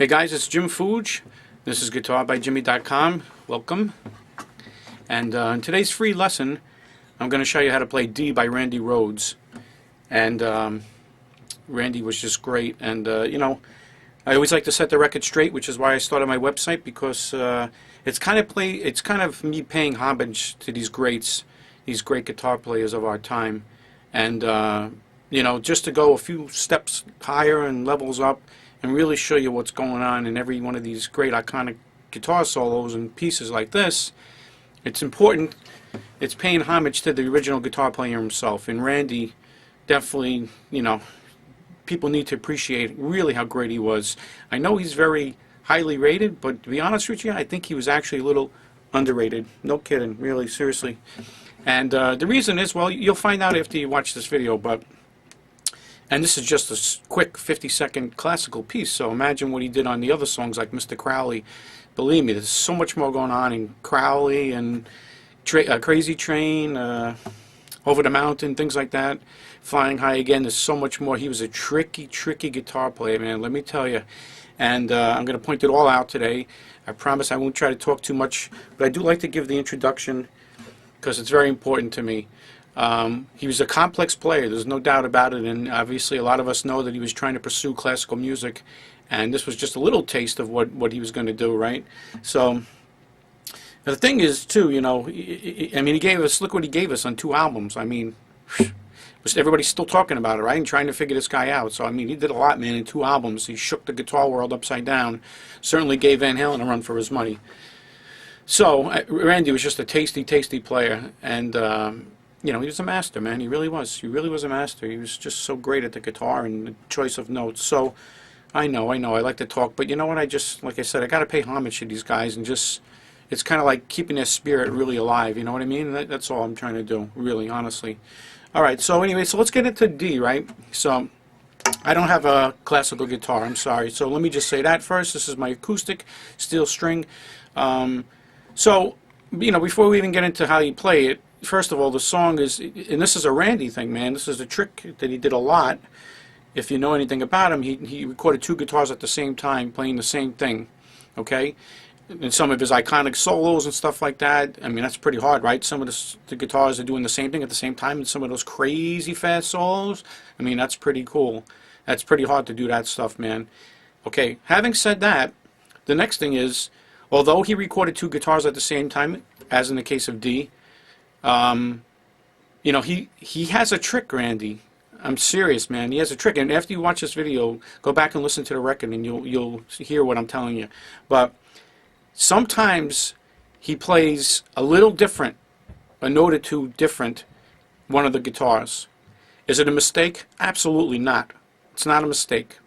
Hey guys, it's Jim Fuge. This is guitarbyjimi.com. Welcome. And in today's free lesson, I'm going to show you how to play D by Randy Rhoads. And Randy was just great. And you know, I always like to set the record straight, which is why I started my website, because it's kind of me paying homage to these greats, these great guitar players of our time. And you know, just to go a few steps higher and levels up and really show you what's going on in every one of these great iconic guitar solos and pieces like this. It's important. It's paying homage to the original guitar player himself. And Randy, definitely, you know, people need to appreciate really how great he was. I know he's very highly rated, but to be honest with you, I think he was actually a little underrated. No kidding, really, seriously. And the reason is, well, you'll find out after you watch this video, and this is just a quick 50-second classical piece, so imagine what he did on the other songs like Mr. Crowley. Believe me, there's so much more going on in Crowley and Crazy Train, Over the Mountain, things like that. Flying High Again, there's so much more. He was a tricky, tricky guitar player, man, let me tell you. And I'm going to point it all out today. I promise I won't try to talk too much, but I do like to give the introduction because it's very important to me. He was a complex player, there's no doubt about it, and obviously a lot of us know that he was trying to pursue classical music, and this was just a little taste of what he was going to do, right? So the thing is, too, you know, I mean, he gave us, look what he gave us on 2 albums. I mean, everybody's still talking about it, right, and trying to figure this guy out. So I mean, he did a lot, man, in 2 albums. He shook the guitar world upside down, certainly gave Van Halen a run for his money. So Randy was just a tasty, tasty player, and you know, he was a master, man. He really was. He really was a master. He was just so great at the guitar and the choice of notes. So I know, I like to talk, but you know what? Like I said, I got to pay homage to these guys, and just, it's kind of like keeping their spirit really alive. You know what I mean? That's all I'm trying to do, really, honestly. All right. So anyway, so let's get into D, right? So I don't have a classical guitar. I'm sorry. So let me just say that first. This is my acoustic steel string. So you know, before we even get into how you play it, first of all, the song is, and this is a Randy thing, man. This is a trick that he did a lot. If you know anything about him, he recorded 2 guitars at the same time, playing the same thing, okay? And some of his iconic solos and stuff like that, I mean, that's pretty hard, right? Some of the guitars are doing the same thing at the same time, and some of those crazy fast solos, I mean, that's pretty cool. That's pretty hard to do that stuff, man. Okay, having said that, the next thing is, although he recorded 2 guitars at the same time, as in the case of D, you know, he has a trick, Randy. I'm serious, man. He has a trick, and after you watch this video, go back and listen to the record, and you'll hear what I'm telling you. But sometimes he plays a little different, a note or 2 different, one of the guitars. Is it a mistake? Absolutely not. It's not a mistake.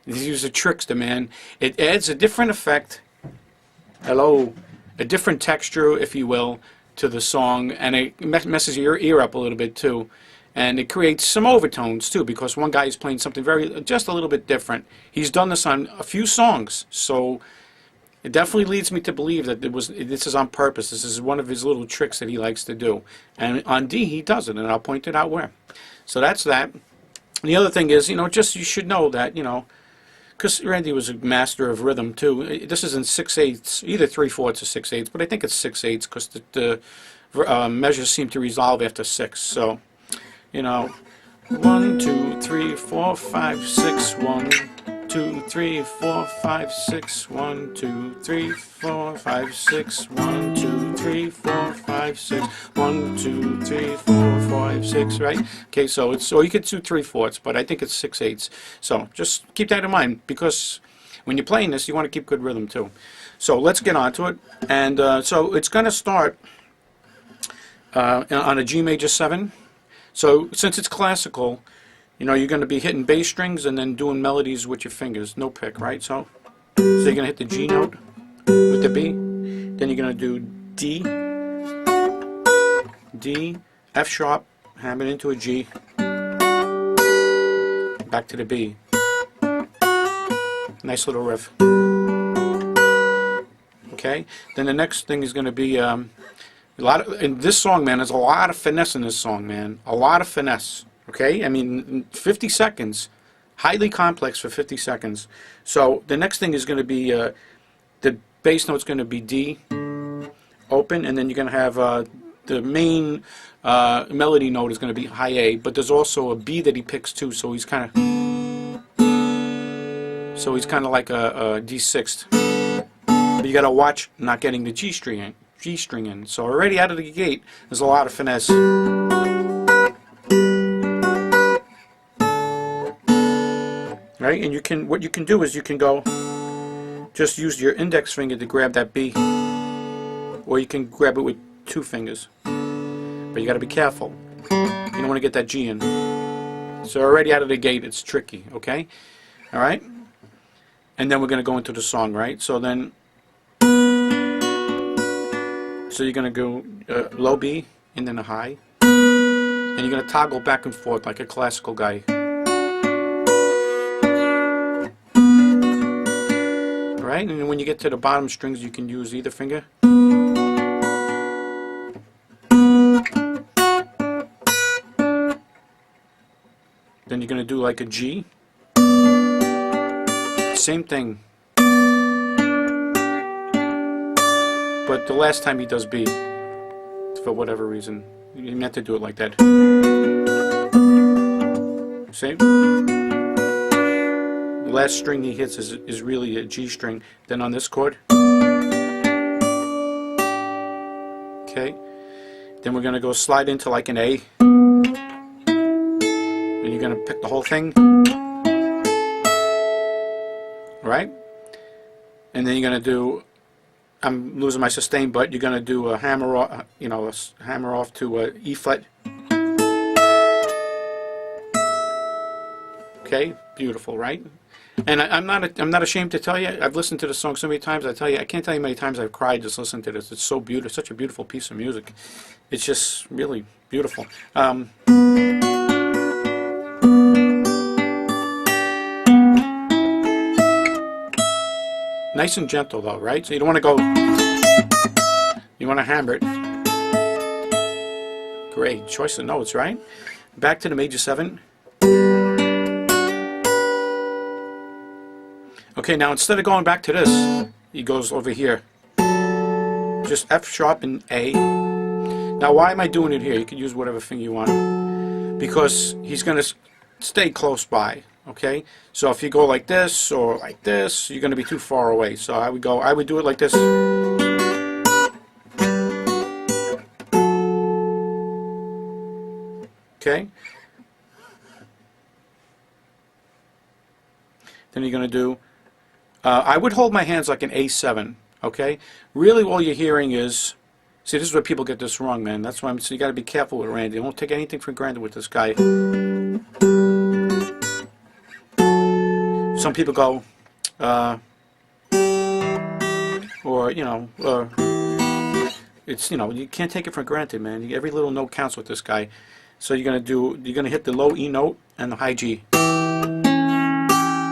He's a trickster, man. It adds a different effect. Hello, a different texture, if you will, to the song, and it messes your ear up a little bit too, and it creates some overtones too, because one guy is playing something just a little bit different. He's done this on a few songs, so it definitely leads me to believe that this is on purpose. This is one of his little tricks that he likes to do, and on D he does it, and I'll point it out where. So that's that. And the other thing is, you know, just you should know that, you know, because Randy was a master of rhythm too. This is in 6/8, either 3/4 or 6/8, but I think it's 6/8 because the measures seem to resolve after 6. So, you know, 1, 2, 3, 4, 5, 6, 1, 2, 3, 4, 5, 6, 1, 2, 3, 4, 5, 6, 1, 2, 3, 4, 5, 6, 1, 2, 3, 4, 5, 6, right? Okay, so you could do 3/4, but I think it's 6/8. So just keep that in mind, because when you're playing this, you want to keep good rhythm too. So let's get on to it. And so it's going to start on a G major 7. So since it's classical, you know, you're going to be hitting bass strings and then doing melodies with your fingers, no pick, right? So you're going to hit the G note with the B, then you're going to do D, F sharp, hammer it into a G, back to the B. Nice little riff. Okay, then the next thing is going to be a lot of, in this song, man, there's a lot of finesse in this song, man, a lot of finesse. Okay, I mean, 50 seconds, highly complex for 50 seconds. So the next thing is going to be the bass note's going to be D open, and then you're going to have the main melody note is going to be high A, but there's also a B that he picks too, so he's kind of like a D6th. But you got to watch not getting the G string in. So already out of the gate, there's a lot of finesse. Right, and what you can do is you can go, just use your index finger to grab that B, or you can grab it with 2 fingers. But you got to be careful. You don't want to get that G in. So already out of the gate, it's tricky. Okay, all right. And then we're going to go into the song, right? So then, so you're going to go low B and then a high, and you're going to toggle back and forth like a classical guy. Right? And when you get to the bottom strings, you can use either finger. Then you're going to do like a G. Same thing. But the last time he does B, for whatever reason, you meant to do it like that. See? The last string he hits is really a G string. Then on this chord, okay. Then we're going to go slide into like an A, and you're going to pick the whole thing, right? And then you're going to do, I'm losing my sustain, but you're going to do a hammer off, a hammer off to a E flat. Okay, beautiful, right? And I'm not ashamed to tell you, I've listened to the song so many times. I can't tell you how many times I've cried just listening to this. It's so beautiful, such a beautiful piece of music. It's just really beautiful. Nice and gentle though, right? So you don't want to go, you want to hammer it. Great choice of notes, right? Back to the major 7. Okay, now instead of going back to this, he goes over here. Just F sharp and A. Now why am I doing it here? You can use whatever finger you want. Because he's going to stay close by. Okay? So if you go like this or like this, you're going to be too far away. So I would do it like this. Okay? Then you're going to do, I would hold my hands like an A7, okay? Really all you're hearing is, see, this is where people get this wrong, man. That's why so you got to be careful with Randy. Don't take anything for granted with this guy. Some people go, it's, you can't take it for granted, man. Every little note counts with this guy. So you're going to hit the low E note and the high G. And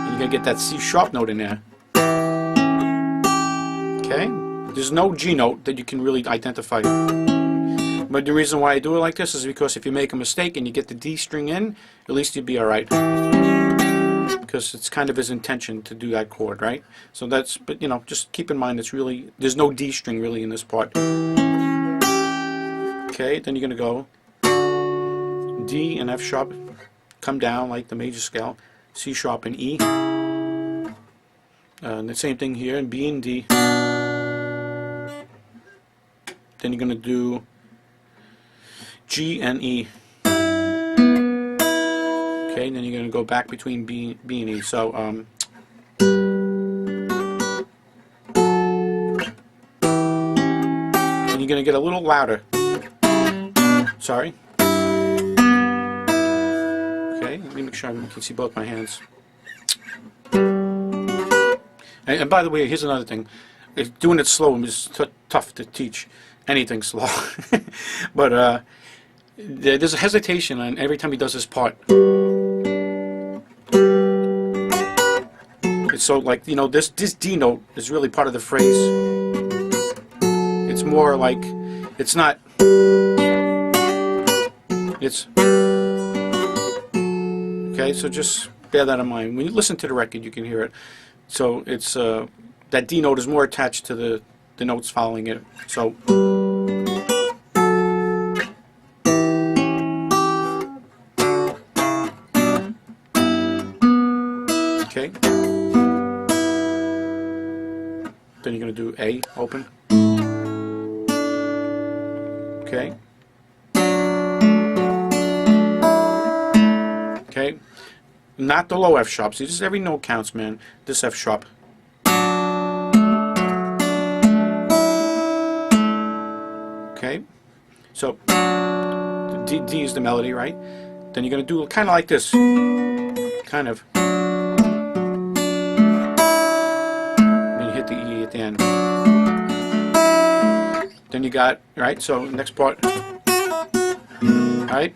you're going to get that C sharp note in there. Okay? There's no G note that you can really identify. But the reason why I do it like this is because if you make a mistake and you get the D string in, at least you'd be alright. Because it's kind of his intention to do that chord, right? So that's, but just keep in mind there's no D string really in this part. Okay, then you're going to go D and F sharp, come down like the major scale, C sharp and E. And the same thing here, B and D. Then you're going to do G and E. Okay, and then you're going to go back between B and E. So, and you're going to get a little louder. Sorry. Okay, let me make sure I can see both my hands. And by the way, here's another thing. Doing it slow is tough to teach anything slow. But there's a hesitation on every time he does his part. It's so like, this D note is really part of the phrase. It's more like, it's not, it's, okay, so just bear that in mind. When you listen to the record, you can hear it. So it's that D note is more attached to the notes following it. So okay. Then you're going to do A, open. Okay. Okay. Not the low F sharp. See, this is every note counts, man. This F sharp. Okay. So D is the melody, right? Then you're going to do kind of like this. Kind of. The E at the end. Then you got, right, so next part. Alright?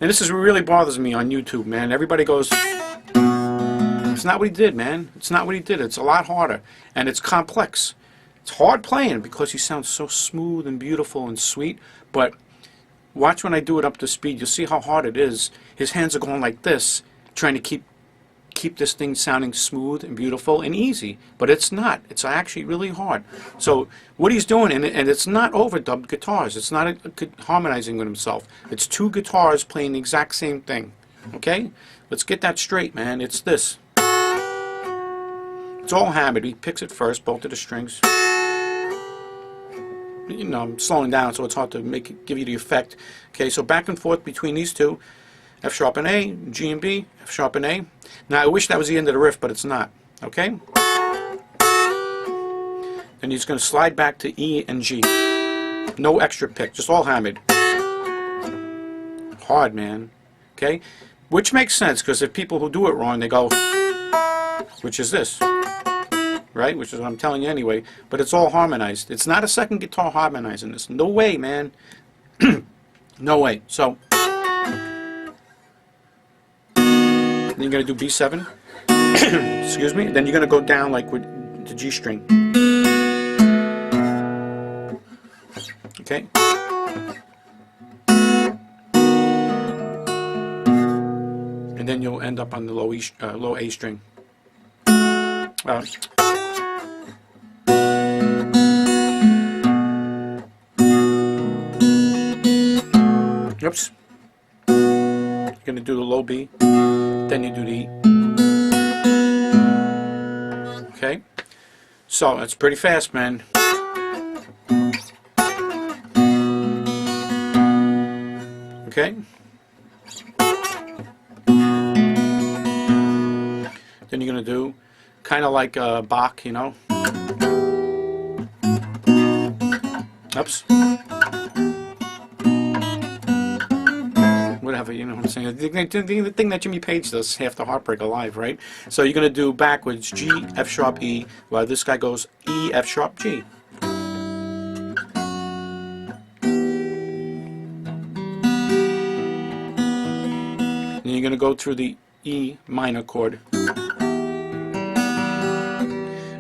And this is what really bothers me on YouTube, man. Everybody goes, it's not what he did, man. It's not what he did. It's a lot harder. And it's complex. It's hard playing because he sounds so smooth and beautiful and sweet. But watch when I do it up to speed. You'll see how hard it is. His hands are going like this, trying to keep this thing sounding smooth and beautiful and easy, but it's not. It's actually really hard. So what he's doing, and it's not overdubbed guitars. It's not harmonizing with himself. It's two guitars playing the exact same thing. Okay? Let's get that straight, man. It's this. It's all hammered. He picks it first, both of the strings. You know, I'm slowing down, so it's hard to give you the effect. Okay, so back and forth between these two. F sharp and A, G and B, F sharp and A. Now I wish that was the end of the riff, but it's not. Okay? Then he's going to slide back to E and G. No extra pick, just all hammered. Hard, man. Okay? Which makes sense, because if people who do it wrong, they go, which is this. Right? Which is what I'm telling you anyway. But it's all harmonized. It's not a second guitar harmonizing this. No way, man. No way. So then you're going to do B7, excuse me, then you're going to go down like with the G string. Okay? And then you'll end up on the low A string. Oops. You're going to do the low B. Then you do the E. Okay? So, it's pretty fast, man. Okay? Then you're going to do kind of like Bach, you know? Oops. Whatever, you know what I'm saying? The thing that Jimmy Page does, half the heartbreak alive, right? So you're going to do backwards G, F sharp, E, while this guy goes E, F sharp, G. And you're going to go through the E minor chord.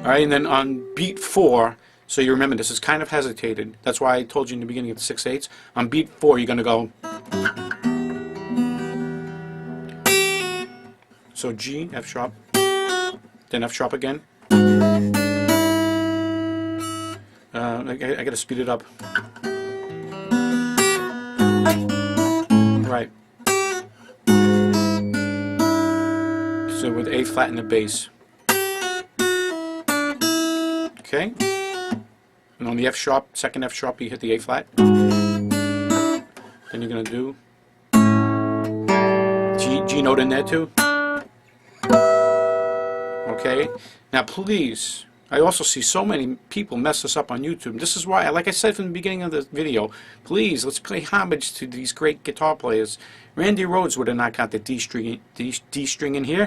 Alright, and then on beat 4, so you remember this is kind of hesitated. That's why I told you in the beginning of the 6/8. On beat 4, you're going to go. So G, F sharp, then F sharp again. I got to speed it up. Right. So with A flat in the bass. Okay. And on the F sharp, second F sharp, you hit the A flat. Then you're going to do G note in there too. Okay, now please, I also see so many people mess this up on YouTube. This is why, like I said from the beginning of the video, please, let's pay homage to these great guitar players. Randy Rhoads would have not got the D string in here.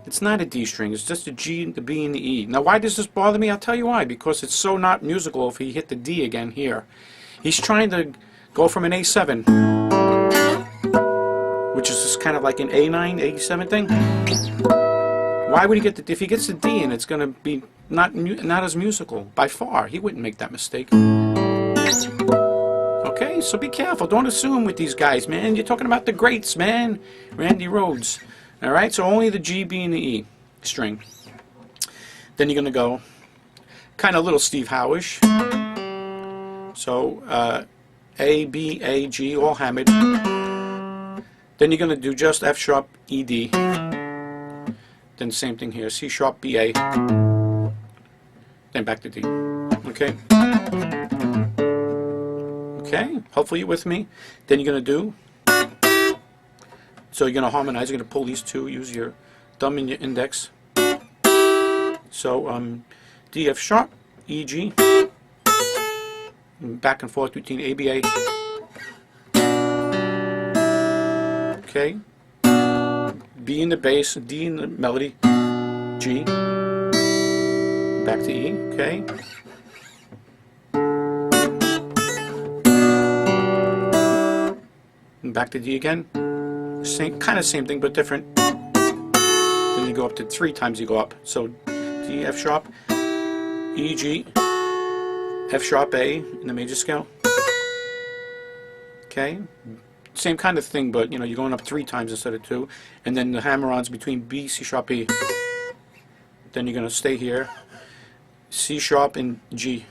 It's not a D string, it's just a G, the B, and the E. Now why does this bother me? I'll tell you why. Because it's so not musical if he hit the D again here. He's trying to go from an A7, which is just kind of like an A9, A7 thing. Why would he get the, if he gets the D in, it's going to be not as musical, by far. He wouldn't make that mistake. Okay, so be careful. Don't assume with these guys, man. You're talking about the greats, man. Randy Rhoads. Alright, so only the G, B, and the E string. Then you're going to go kind of little Steve Howe-ish. So A, B, A, G, all hammered. Then you're going to do just F sharp, E, D. Then same thing here, C sharp, B, A. Then back to D. Okay? Okay, hopefully you're with me. Then you're going to do, so you're going to harmonize, you're going to pull these two, use your thumb and your index. So D, F sharp, E, G, back and forth between A, B, A. Okay, B in the bass, D in the melody, G, back to E, okay. And back to D again, kind of same thing but different. Then you go up to 3 times you go up, so D, F sharp, E, G, F sharp, A in the major scale. Okay, same kind of thing, but you know, you're going up 3 times instead of 2, and then the hammer-ons between B, C sharp, E. Then you're going to stay here, C sharp and G.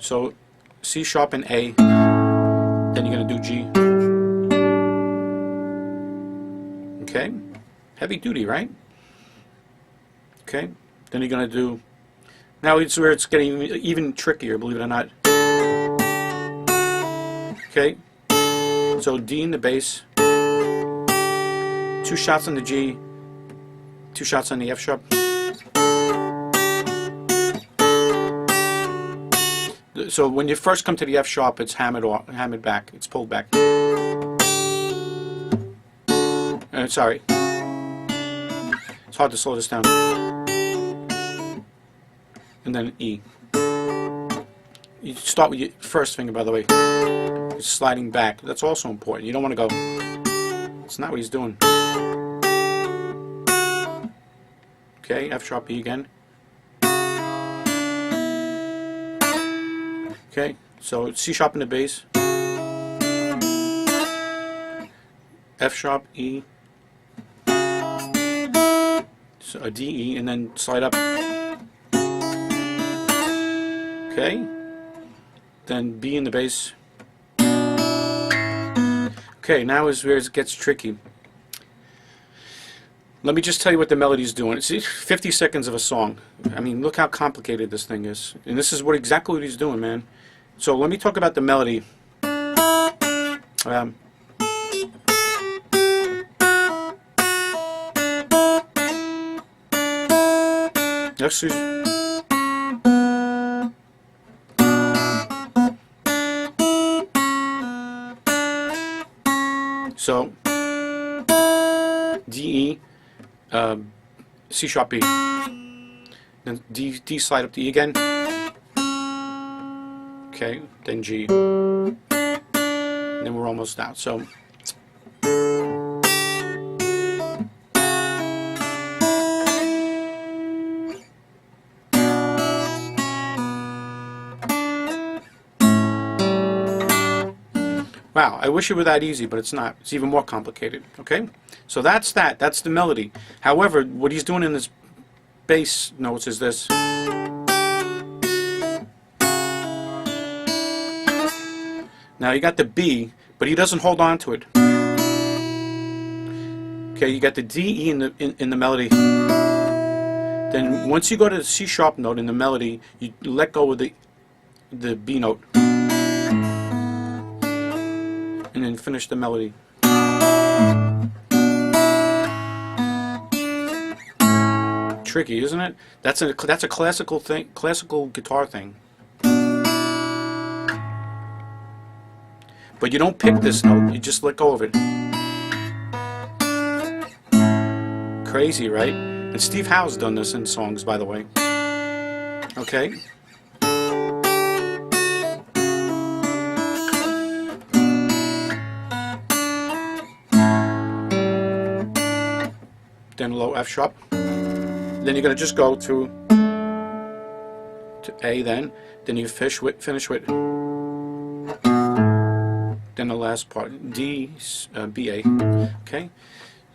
So C sharp and A. Then you're going to do G. Okay, heavy duty, right? Okay, then you're going to do, now it's where it's getting even trickier, believe it or not. Okay, so D in the bass, 2 shots on the G, 2 shots on the F sharp. So when you first come to the F sharp, it's hammered back, it's pulled back. Sorry, it's hard to slow this down. And then E. You start with your first finger, by the way. It's sliding back. That's also important. You don't want to go. It's not what he's doing. Okay, F sharp, E again. Okay, so C sharp in the bass. F sharp, E. So a D, E, and then slide up. Okay, then B in the bass. Okay, now is where it gets tricky. Let me just tell you what the melody's doing. It's 50 seconds of a song. I mean, look how complicated this thing is. And this is exactly what he's doing, man. So let me talk about the melody. So D, E, C sharp, B, then D slide up to E again. Okay, then G, and then we're almost out. So wow, I wish it were that easy, but it's not. It's even more complicated. Okay, so that's that. That's the melody. However, what he's doing in his bass notes is this. Now you got the B, but he doesn't hold on to it. Okay, you got the D, E in the melody. Then once you go to the C sharp note in the melody, you let go of the B note, and then finish the melody. Tricky, isn't it? That's a classical thing, classical guitar thing. But you don't pick this note, you just let go of it. Crazy, right? And Steve Howe's done this in songs, by the way. Okay. Then low F sharp. Then you're going to just go to A then you finish with then and the last part, D, B, A. Okay?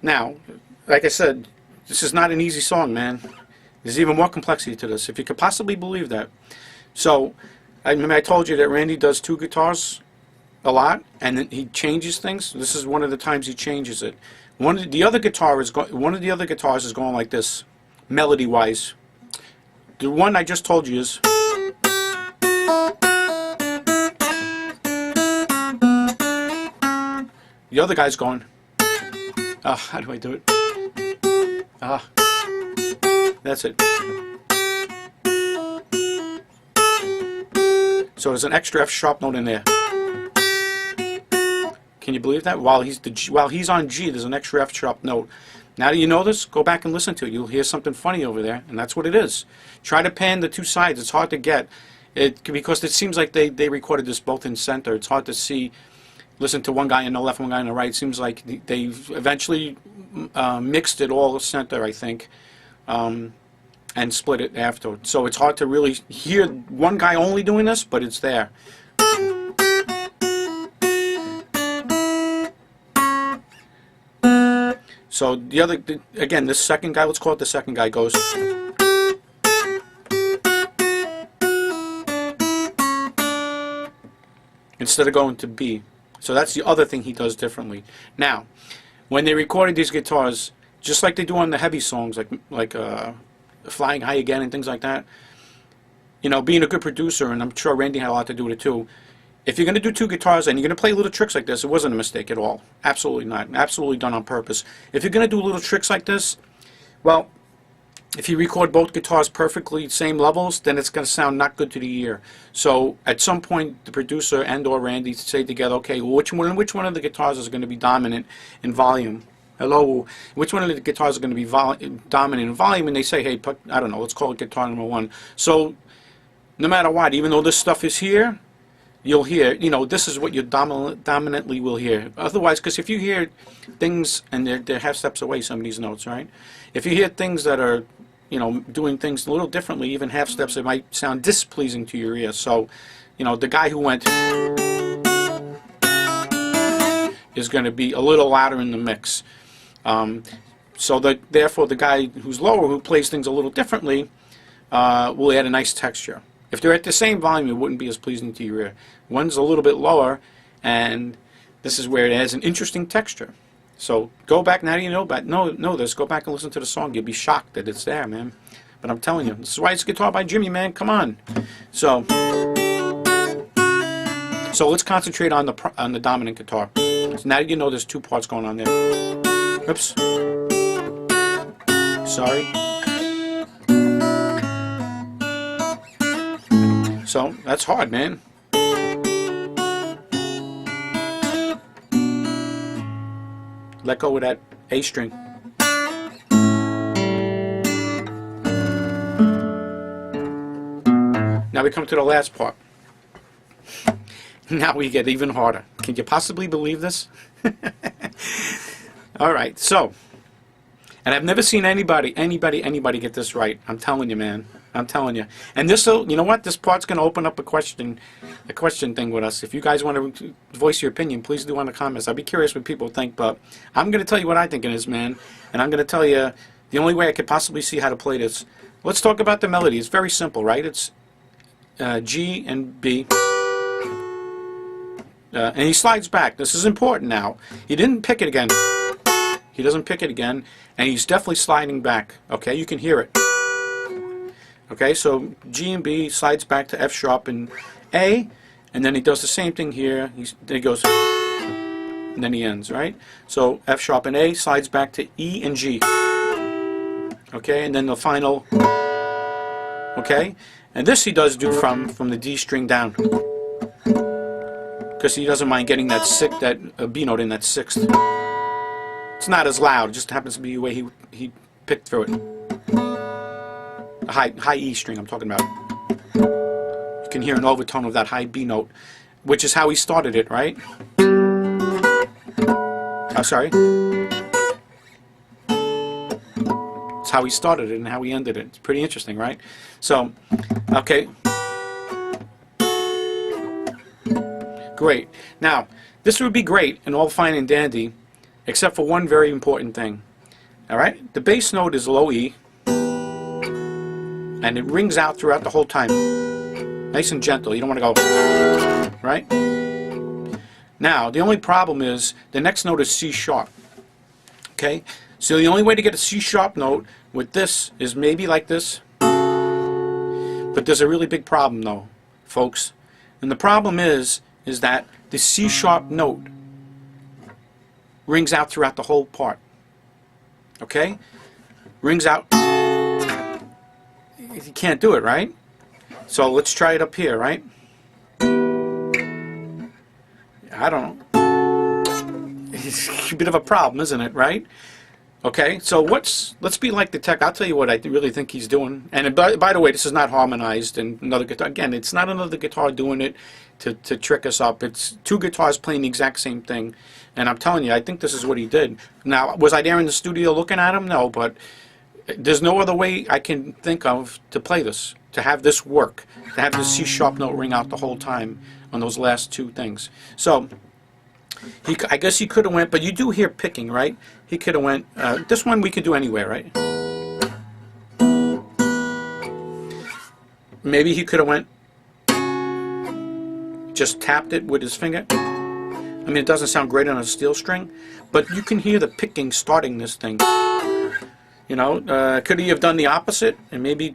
Now, like I said, this is not an easy song, man. There's even more complexity to this, if you could possibly believe that. So, I remember I told you that Randy does two guitars a lot, and then he changes things. This is one of the times he changes it. One of the other guitars is going like this, melody-wise. The one I just told you is. The other guy's going. How do I do it? That's it. So there's an extra F sharp note in there. Can you believe that? While he's on G, there's an extra F sharp note. Now that you know this, go back and listen to it. You'll hear something funny over there, and that's what it is. Try to pan the two sides. It's hard to get it because it seems like they recorded this both in center. It's hard to see. Listen to one guy on the left, one guy on the right. It seems like they eventually mixed it all center, I think, and split it after. So it's hard to really hear one guy only doing this, but it's there. So the other, again, this second guy, let's call it the second guy, goes. Instead of going to B. So that's the other thing he does differently. Now, when they recorded these guitars, just like they do on the heavy songs, like Flying High Again and things like that, you know, being a good producer, and I'm sure Randy had a lot to do with it too, if you're going to do two guitars and you're going to play little tricks like this, it wasn't a mistake at all. Absolutely not. Absolutely done on purpose. If you're going to do little tricks like this, well, if you record both guitars perfectly, same levels, then it's going to sound not good to the ear. So at some point, the producer and or Randy say together, okay, well, which one of the guitars is going to be dominant in volume? Hello, which one of the guitars is going to be dominant in volume? And they say, hey, I don't know, let's call it guitar number one. So no matter what, even though this stuff is here, you'll hear, you know, this is what you dominantly will hear. Otherwise, because if you hear things, and they're half steps away, some of these notes, right? If you hear things that are, you know, doing things a little differently, even half steps, it might sound displeasing to your ear. So, you know, the guy who went is going to be a little louder in the mix. So therefore, the guy who's lower, who plays things a little differently, will add a nice texture. If they're at the same volume, it wouldn't be as pleasing to your ear. One's a little bit lower, and this is where it has an interesting texture. So go back, now that you know this, go back and listen to the song. You'll be shocked that it's there, man. But I'm telling you, this is why it's Guitar by Jimmy, man. Come on. So let's concentrate on the dominant guitar. So now that you know there's two parts going on there. Oops. Sorry. So that's hard, man. Let go of that A string. Now we come to the last part. Now we get even harder. Can you possibly believe this? All right, so, and I've never seen anybody get this right. I'm telling you, man. I'm telling you. And this will, you know what? This part's going to open up a question thing with us. If you guys want to voice your opinion, please do in the comments. I'd be curious what people think, but I'm going to tell you what I think it is, man. And I'm going to tell you the only way I could possibly see how to play this. Let's talk about the melody. It's very simple, right? It's G and B. And he slides back. This is important now. He didn't pick it again. He doesn't pick it again. And he's definitely sliding back. Okay, you can hear it. Okay, so G and B slides back to F sharp and A, and then he does the same thing here. Then he goes, and then he ends, right? So F sharp and A slides back to E and G. Okay, and then the final. Okay, and this he does do from the D string down, because he doesn't mind getting that B note in that sixth. It's not as loud. It just happens to be the way he picked through it. A high E string I'm talking about. You can hear an overtone of that high B note, which is how he started it, right? Oh, sorry. It's how he started it and how he ended it. It's pretty interesting, right? So, okay. Great. Now, This would be great and all fine and dandy, except for one very important thing. Alright? The bass note is low E, and it rings out throughout the whole time. Nice and gentle. You don't want to go, right? Now, the only problem is the next note is C sharp. Okay? So the only way to get a C sharp note with this is maybe like this. But there's a really big problem though, folks. And the problem is that the C sharp note rings out throughout the whole part. Okay? Rings out. You can't do it, right? So let's try it up here, right? I don't know. It's a bit of a problem, isn't it, right? Okay, so let's be like the tech. I'll tell you what I really think he's doing. And by the way, this is not harmonized and another guitar. Again, it's not another guitar doing it to trick us up. It's two guitars playing the exact same thing. And I'm telling you, I think this is what he did. Now, was I there in the studio looking at him? No, but there's no other way I can think of to play this, to have this work, to have the C sharp note ring out the whole time on those last two things. So I guess he could have went, but you do hear picking, right? He could have went, this one we could do anywhere, right? Maybe he could have went, just tapped it with his finger. I mean, it doesn't sound great on a steel string, but you can hear the picking starting this thing. You know, could he have done the opposite and maybe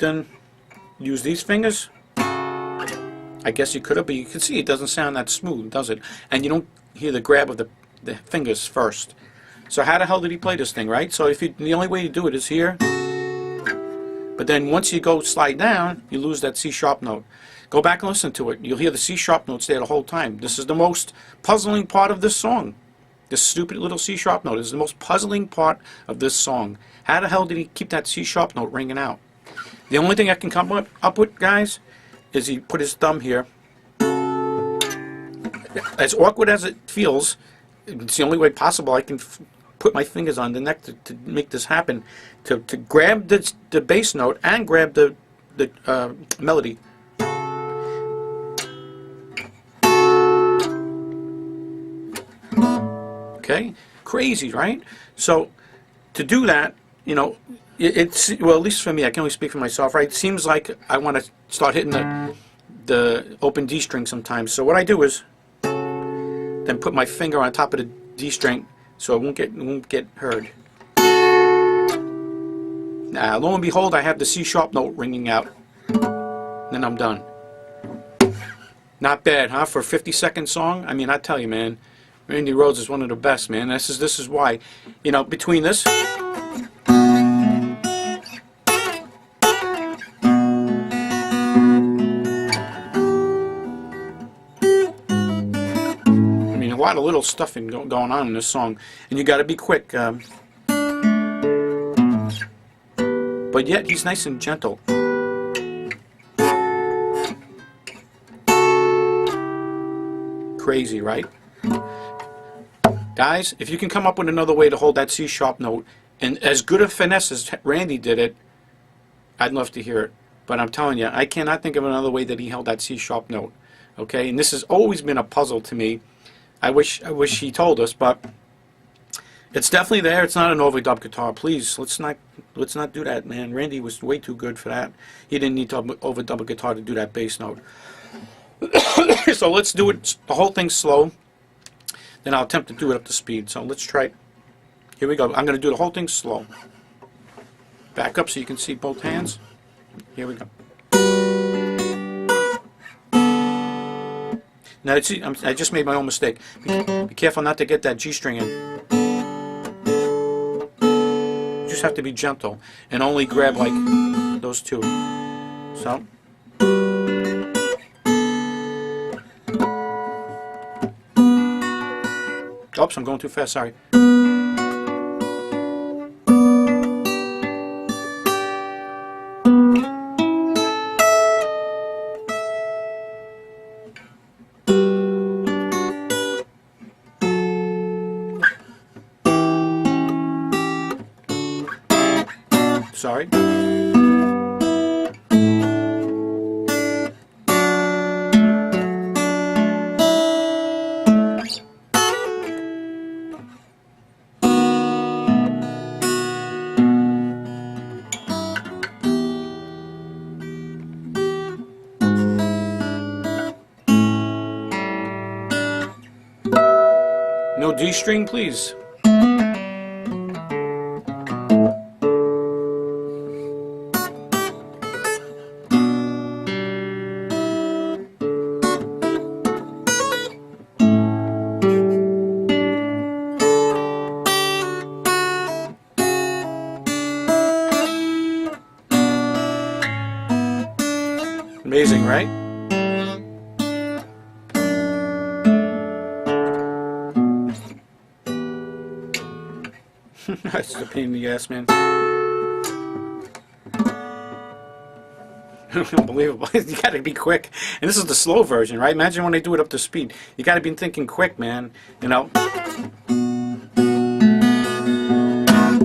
use these fingers? I guess he could have, but you can see it doesn't sound that smooth, does it? And you don't hear the grab of the fingers first. So how the hell did he play this thing, right? So the only way you do it is here. But then once you go slide down, you lose that C sharp note. Go back and listen to it. You'll hear the C sharp notes there the whole time. This is the most puzzling part of this song. This stupid little C sharp note is the most puzzling part of this song. How the hell did he keep that C sharp note ringing out? The only thing I can come up with, guys, is he put his thumb here. As awkward as it feels, it's the only way possible I can put my fingers on the neck to make this happen. To grab the bass note and grab the melody. Okay? Crazy, right? So to do that, you know, it's, well, at least for me, I can only speak for myself, right? It seems like I want to start hitting the open D string sometimes. So what I do is then put my finger on top of the D string so it won't get heard. Now, lo and behold, I have the C sharp note ringing out. Then I'm done. Not bad, huh? For a 50-second song? I mean, I tell you, man, Randy Rhoads is one of the best, man. This is why. You know, between this a lot of little stuff going on in this song, and you got to be quick. But yet he's nice and gentle. Crazy, right? Guys, if you can come up with another way to hold that C sharp note, and as good a finesse as Randy did it, I'd love to hear it. But I'm telling you, I cannot think of another way that he held that C sharp note. Okay, and this has always been a puzzle to me. I wish he told us, but it's definitely there. It's not an overdub guitar. Please, let's not do that, man. Randy was way too good for that. He didn't need to overdub a guitar to do that bass note. So let's do it, the whole thing slow. Then I'll attempt to do it up to speed. So let's try it. Here we go. I'm going to do the whole thing slow. Back up so you can see both hands. Here we go. Now, see, I just made my own mistake. Be careful not to get that G string in. You just have to be gentle and only grab like those two. So. Oops, I'm going too fast, sorry. Sorry. D string, please. Amazing, right? That's a pain in the ass, man. Unbelievable. You gotta be quick. And this is the slow version, right? Imagine when they do it up to speed. You gotta be thinking quick, man. You know?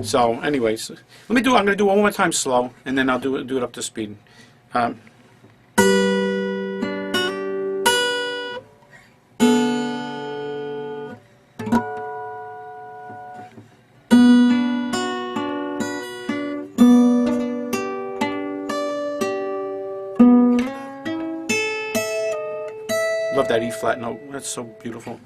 So, anyways, I'm gonna do it one more time slow, and then I'll do it up to speed. Love that E flat note. That's so beautiful.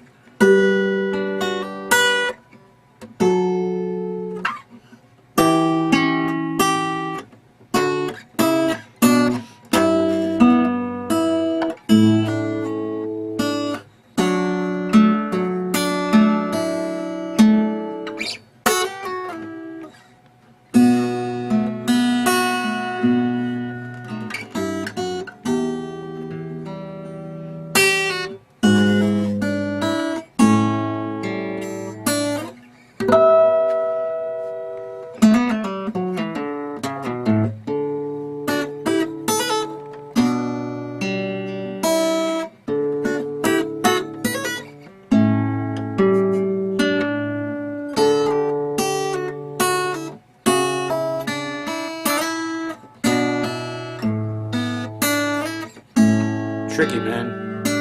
Tricky, man.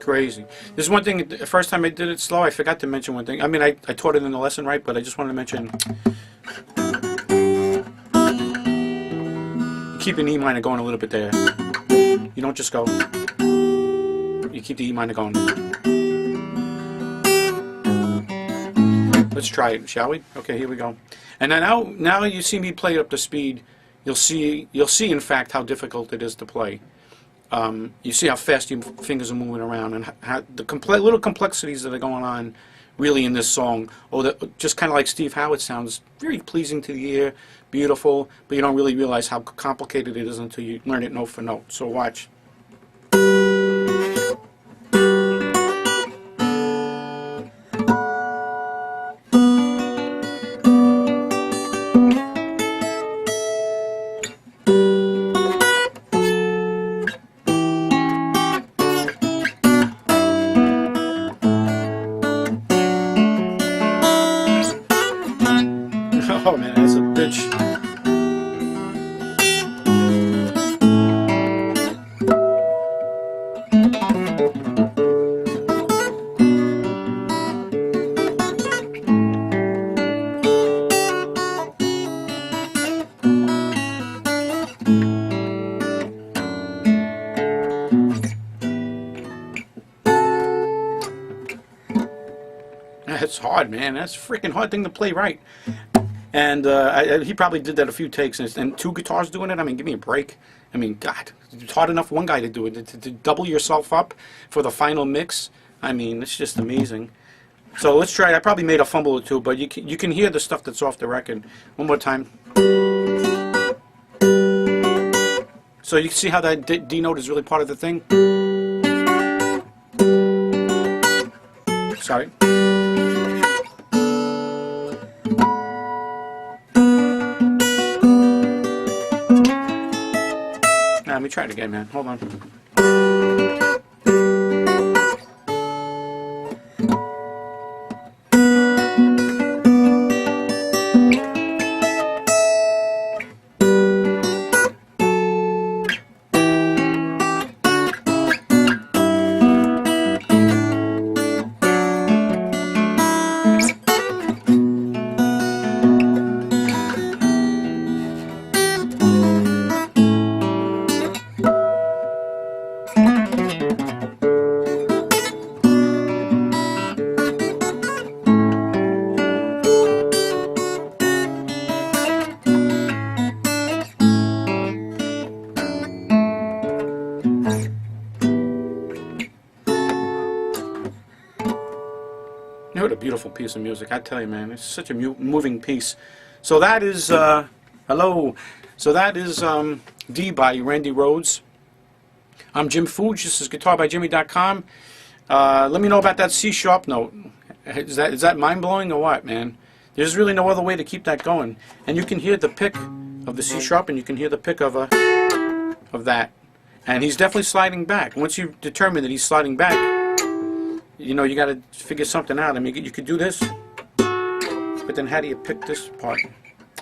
Crazy. There's one thing, the first time I did it slow, I forgot to mention one thing. I mean, I taught it in the lesson, right? But I just wanted to mention, keep an E minor going a little bit there. You don't just go, you keep the E minor going. Let's try it, shall we? Okay, here we go. And now you see me play it up to speed. You'll see in fact how difficult it is to play. You see how fast your fingers are moving around, and how the little complexities that are going on really in this song. Just kind of like Steve Howe, it sounds very pleasing to the ear, beautiful, but you don't really realize how complicated it is until you learn it note for note. So watch. Oh man, that's a bitch. That's hard, man. That's a freaking hard thing to play right. And he probably did that a few takes, and two guitars doing it. I mean, give me a break. I mean, God, it's hard enough one guy to do it. To double yourself up for the final mix, I mean, it's just amazing. So let's try it. I probably made a fumble or two, but you can hear the stuff that's off the record. One more time. So you can see how that D note is really part of the thing. Sorry. Let me try it again, man. Hold on. What a beautiful piece of music, I tell you, man. It's such a moving piece. So that is, hello. So that is D by Randy Rhoads. I'm Jim Fuge. This is guitarbyjimi.com. Let me know about that C sharp note. Is that mind-blowing or what, man? There's really no other way to keep that going. And you can hear the pick of the C sharp, and you can hear the pick of that. And he's definitely sliding back. Once you determine that he's sliding back, you know, you got to figure something out. I mean, you could do this, but then how do you pick this part?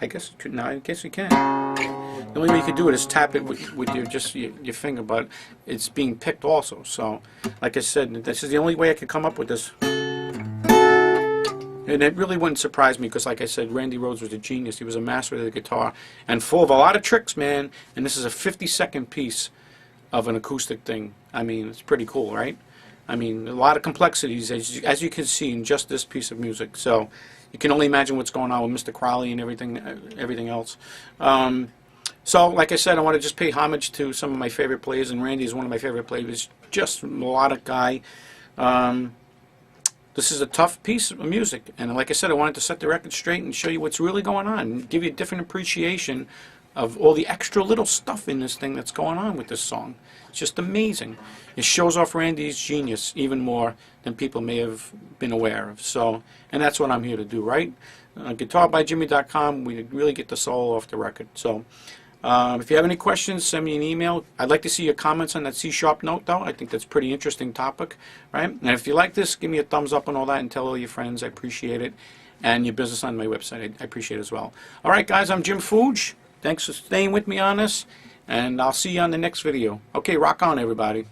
I guess you could. No, I guess you can. The only way you could do it is tap it with your finger, but it's being picked also. So, like I said, this is the only way I could come up with this. And it really wouldn't surprise me because, like I said, Randy Rhoads was a genius. He was a master of the guitar and full of a lot of tricks, man. And this is a 50-second piece of an acoustic thing. I mean, it's pretty cool, right? I mean, a lot of complexities, as you can see in just this piece of music. So you can only imagine what's going on with Mr. Crowley and everything else. So, like I said, I want to just pay homage to some of my favorite players, and Randy is one of my favorite players. Just a melodic guy. This is a tough piece of music, and like I said, I wanted to set the record straight and show you what's really going on, and give you a different appreciation of all the extra little stuff in this thing that's going on with this song. It's just amazing. It shows off Randy's genius even more than people may have been aware of. So, and that's what I'm here to do, right? Guitarbyjimi.com, we really get the soul off the record. So, if you have any questions, send me an email. I'd like to see your comments on that C-sharp note, though. I think that's a pretty interesting topic, right? And if you like this, give me a thumbs up and all that, and tell all your friends. I appreciate it. And your business on my website, I appreciate it as well. All right, guys, I'm Jim Fuge. Thanks for staying with me on this, and I'll see you on the next video. Okay, rock on, everybody.